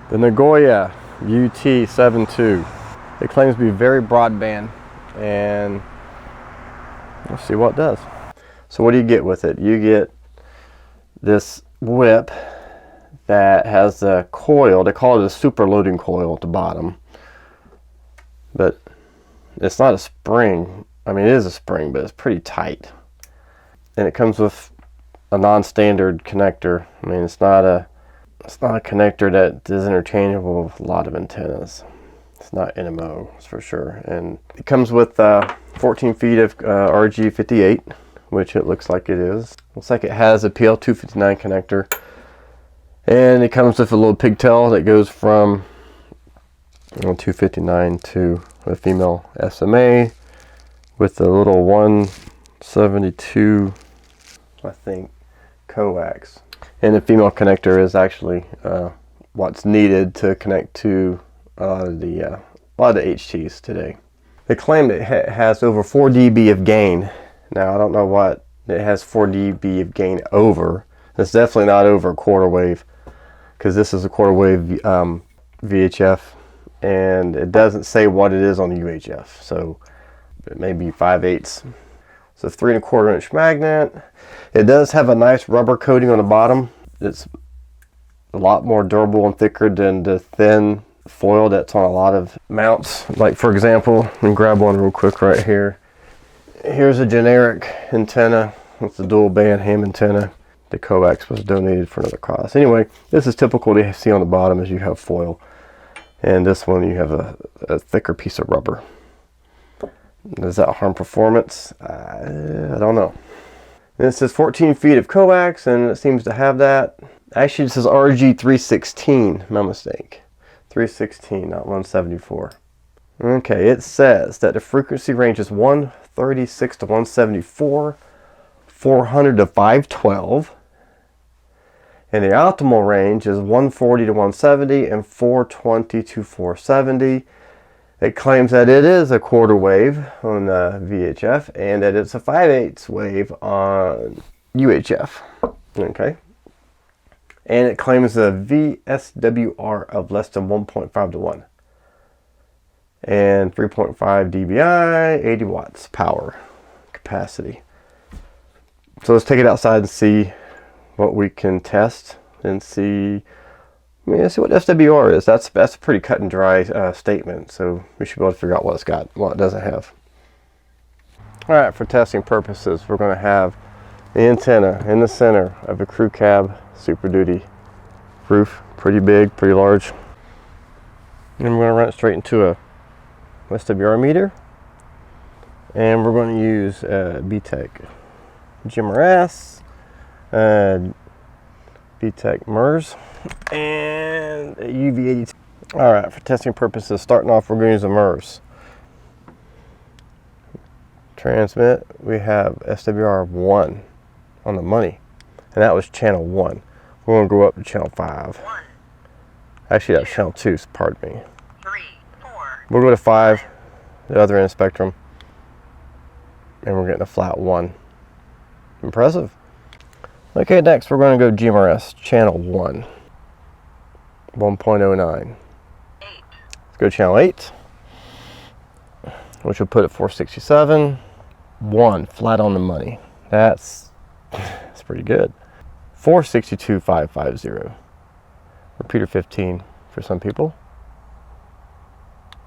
The Nagoya UT-72. It claims to be very broadband, and let's see what it does. So what do you get with it? You get this whip that has a coil. They call it a super loading coil at the bottom, but it's not a spring. I mean, it is a spring, but it's pretty tight. And it comes with a non-standard connector. I mean, it's not a connector that is interchangeable with a lot of antennas. It's not NMO, that's for sure. And it comes with 14 feet of RG58, which it looks like it is. Looks like it has a PL259 connector. And it comes with a little pigtail that goes from 259 to a female SMA with a little 172, I think, coax. And the female connector is actually what's needed to connect to a lot of the HTs today. They claim it has over 4 dB of gain. Now I don't know what it has 4 dB of gain over. It's definitely not over a quarter wave, because this is a quarter wave VHF, and it doesn't say what it is on the UHF, so it may be 5/8. It's a 3¼ inch magnet. It does have a nice rubber coating on the bottom. It's a lot more durable and thicker than the thin foil that's on a lot of mounts. Like, for example, let me grab one real quick right here. Here's a generic antenna. It's a dual band ham antenna. The coax was donated for another cause. Anyway, this is typical to see on the bottom is you have foil. And this one you have a thicker piece of rubber. Does that harm performance? I don't know. And it says 14 feet of coax, and it seems to have that. Actually, it says RG316, my mistake. 316, not 174. Okay, it says that the frequency range is 136 to 174, 400 to 512, and the optimal range is 140 to 170 and 420 to 470. It claims that it is a quarter wave on VHF and that it's a 5/8 wave on UHF. Okay. And it claims a VSWR of less than 1.5 to 1. And 3.5 dBi, 80 watts power capacity. So let's take it outside and see what we can test and see. Let's see what SWR is. That's a pretty cut and dry statement, so we should be able to figure out what it's got, what it doesn't have. All right, for testing purposes, we're going to have the antenna in the center of a crew cab Super Duty roof, pretty big, pretty large. And we're going to run it straight into a SWR meter, and we're going to use BTEC GMRS, BTEC MERS, and a UV82. All right, for testing purposes, starting off, we're going to use a MERS. Transmit, we have SWR of 1 on the money, and that was channel 1. We're going to go up to channel 5. Actually, that's channel 2, pardon me. 3, 4. We'll go to 5, the other end of the spectrum, and we're getting a flat 1. Impressive. Okay, next we're going to go GMRS, channel 1, 1.09. Let's go to channel 8, which will put it 467, 1, flat on the money. That's pretty good. 462,550. Repeater 15 for some people.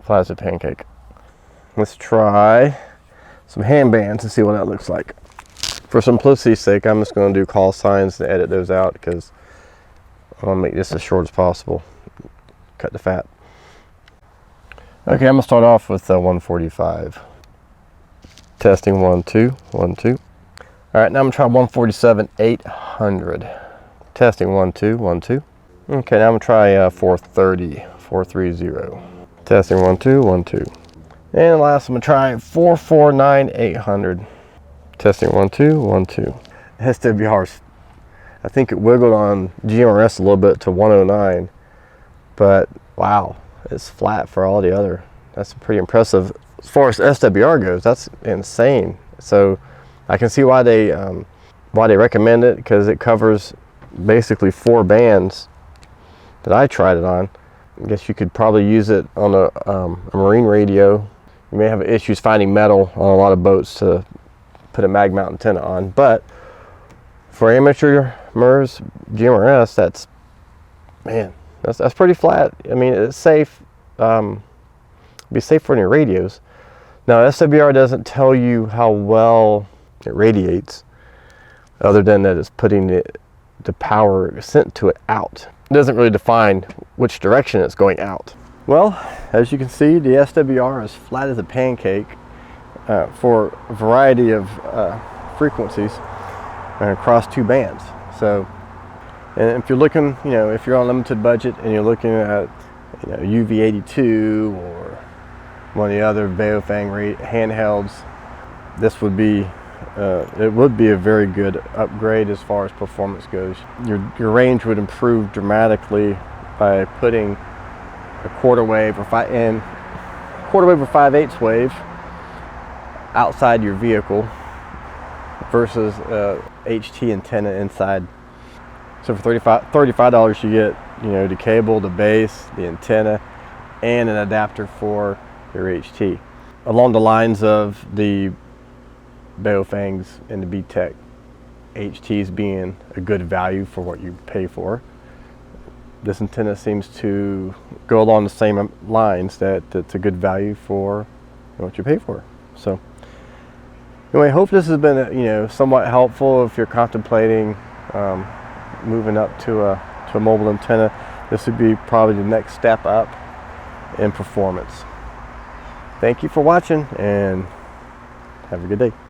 Flat as a pancake. Let's try some hand bands and see what that looks like. For simplicity's sake, I'm just going to do call signs and edit those out because I want to make this as short as possible. Cut the fat. Okay, I'm going to start off with 145. Testing 1, 2, 1, 2. All right, now I'm going to try 147, 800. Testing 1, 2, 1, 2. Okay, now I'm going to try 430, 430. Testing 1, 2, 1, 2. And last, I'm going to try 449, 800. Testing 1, 2, 1, 2. SWRs, I think it wiggled on GMRS a little bit to 109, but wow, it's flat for all the other. That's pretty impressive. As far as SWR goes, that's insane. So I can see why they recommend it, because it covers basically 4 bands that I tried it on. I guess you could probably use it on a marine radio. You may have issues finding metal on a lot of boats to put a mag mount antenna on, but for amateur MERS, GMRS, that's pretty flat. I mean, it's safe. Be safe for your radios. Now, SWR doesn't tell you how well it radiates, other than that it's putting the power sent to it out. It doesn't really define which direction it's going out. Well, as you can see, the SWR is flat as a pancake for a variety of frequencies across 2 bands. So, and if you're looking, if you're on a limited budget and you're looking at, UV-82 or one of the other Baofeng handhelds, this would be it would be a very good upgrade as far as performance goes. Your range would improve dramatically by putting a quarter wave or 5/8 wave outside your vehicle versus HT antenna inside. So for $35 you get the cable, the base, the antenna, and an adapter for your HT. Along the lines of the Baofengs and the B-Tech, HTs being a good value for what you pay for, this antenna seems to go along the same lines, that it's a good value for what you pay for. So anyway, I hope this has been somewhat helpful if you're contemplating moving up to a mobile antenna. This would be probably the next step up in performance. Thank you for watching, and have a good day.